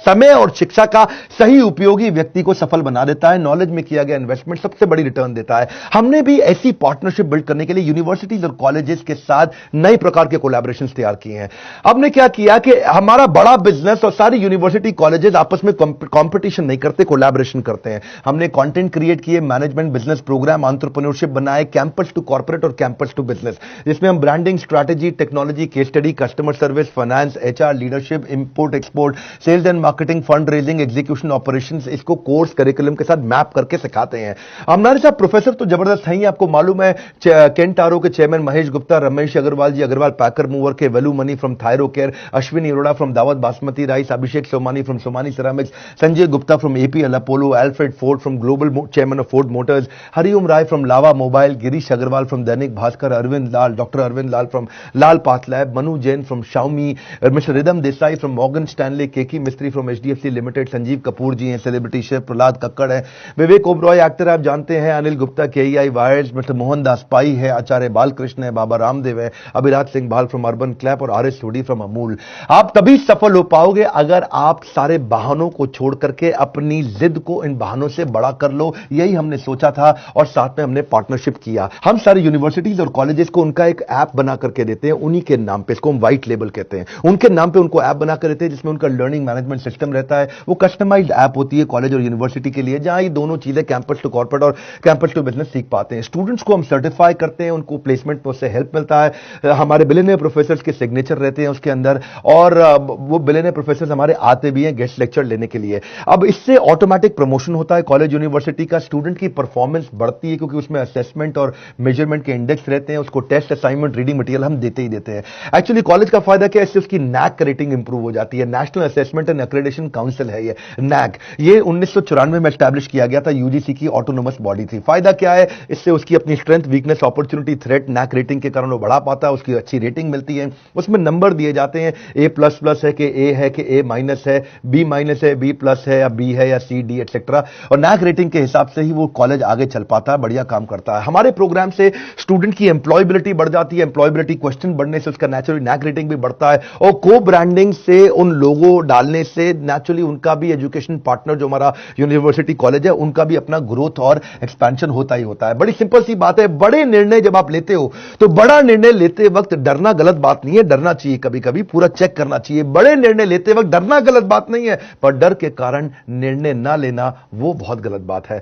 समय और शिक्षा का सही उपयोगी व्यक्ति को सफल बना देता है। नॉलेज में किया गया इन्वेस्टमेंट सबसे बड़ी रिटर्न देता है। हमने भी ऐसी पार्टनरशिप बिल्ड करने के लिए यूनिवर्सिटीज और कॉलेजेस के साथ नए प्रकार के कोलैबोरेशंस तैयार किए हैं। हमने क्या किया कि हमारा बड़ा बिजनेस और सारी यूनिवर्सिटी कॉलेजेस आपस में कंपटीशन नहीं करते, कोलैबोरेशन करते हैं। हमने कंटेंट क्रिएट किए, मैनेजमेंट बिजनेस प्रोग्राम, एंटरप्रेन्योरशिप बनाए, कैंपस टू कॉर्पोरेट और कैंपस टू बिजनेस, जिसमें हम branding, strategy, technology, case study, customer service, finance, HR, leadership, import export, sales and marketing, fund raising, execution, operations, इसको course curriculum के साथ map करके सिखाते हैं। हमारे साथ प्रोफेसर तो जबरदस्त हैं ही। आपको मालूम है केंट आरो के chairman Mahesh Gupta, Ramesh Agarwal ji, Agarwal packer mover के, Velu Mani from Thyrocare, Ashwini Arora from Daawat basmati rice, Abhishek Somani from Somany ceramics, Sanjay Gupta from APL Apollo, Alfred Ford from global chairman of Ford Motors, Hariom Rai from Lava mobile, Girish Agarwal from Dainik Bhaskar, Arvind Lal, doctor Arvind Lal from Lal path lab, Manu Jain from Xiaomi, mister Ridham Desai from Morgan Stanley, Keki Mistry from HDFC limited, Sanjeev Kapoor ji हैं celebrity chef, Prahlad Kakkar है, Vivek Oberoi actor आप जानते हैं, Anil Gupta KEI wires, mister Mohandas Pai है, आचार्य बालकृष्ण है, बाबा रामदेव है, Abhiraj Singh Bhal from Urban Clap और R S Sodhi from Amul. आप तभी सफल हो पाओगे अगर आप सारे बहानों को छोड़ करके अपनी जिद को इन बहानों से बड़ा कर लो। यही हमने सोचा था और साथ में हमने पार्टनरशिप किया। हम सारे यूनिवर्सिटीज और कॉलेजेस को उनका एक ऐप बना करके देते हैं, उन्हीं के नाम पे, इसको हम व्हाइट लेबल कहते हैं, उनके नाम पे उनको ऐप बना कर देते हैं जिसमें उनका लर्निंग मैनेजमेंट सिस्टम रहता है। वो कस्टमाइज्ड ऐप होती है कॉलेज और यूनिवर्सिटी के लिए, जहां ये दोनों चीजें कैंपस टू कॉर्पोरेट और कैंपस टू बिजनेस सीख पाते हैं। स्टूडेंट्स को हम सर्टिफाई करते हैं, उनको प्लेसमेंट में उससे हेल्प मिलता है। हमारे बिलियनियर प्रोफेसर के सिग्नेचर रहते हैं उसके अंदर, और वो बिलियनियर प्रोफेसर हमारे आते भी हैं गेस्ट लेक्चर लेने के लिए। अब इससे ऑटोमेटिक प्रमोशन होता है कॉलेज यूनिवर्सिटी का, स्टूडेंट की परफॉर्मेंस बढ़ती है क्योंकि उसमें असेसमेंट और मेजरमेंट के इंडेक्स रहते हैं। उसको टेस्ट, असाइनमेंट, रीडिंग मटेरियल हम देते ही देते हैं। एक्चुअली कॉलेज का फायदा क्या है, इससे उसकी नैक रेटिंग इंप्रूव हो जाती है। National assessment and accreditation council है ये नैक, ये 1994 में एस्टैब्लिश किया गया था, यूजीसी की ऑटोनोमस बॉडी थी। फायदा क्या है, इससे उसकी अपनी strength, weakness, opportunity, threat, NAAC rating के कारण वो बढ़ा पाता है, उसकी अच्छी रेटिंग मिलती है। उसमें नंबर दिए जाते हैं, ए प्लस प्लस है कि ए है कि ए माइनस है, बी माइनस है, बी प्लस है या बी है या सी डी एक्सेट्रा, और नैक रेटिंग के हिसाब से ही वो कॉलेज आगे चल पाता है, बढ़िया काम करता है। हमारे प्रोग्राम से स्टूडेंट की एम्प्लॉयबिलिटी बढ़ जाती है, एम्प्लॉयबिलिटी क्वेश्चन बढ़ने से उसका नेचुरली नैक रेटिंग भी बढ़ता है, और को ब्रांडिंग से, उन लोगों डालने से नेचुरली उनका भी एजुकेशन पार्टनर जो हमारा यूनिवर्सिटी कॉलेज है उनका भी अपना ग्रोथ और एक्सपेंशन होता ही होता है। बड़ी सिंपल सी बात है, बड़े निर्णय जब आप लेते हो तो बड़ा निर्णय लेते वक्त डरना गलत बात नहीं है, डरना चाहिए, कभी कभी पूरा चेक करना चाहिए। बड़े निर्णय लेते वक्त डरना गलत बात नहीं है, पर डर के कारण निर्णय ना लेना वो बहुत गलत बात है।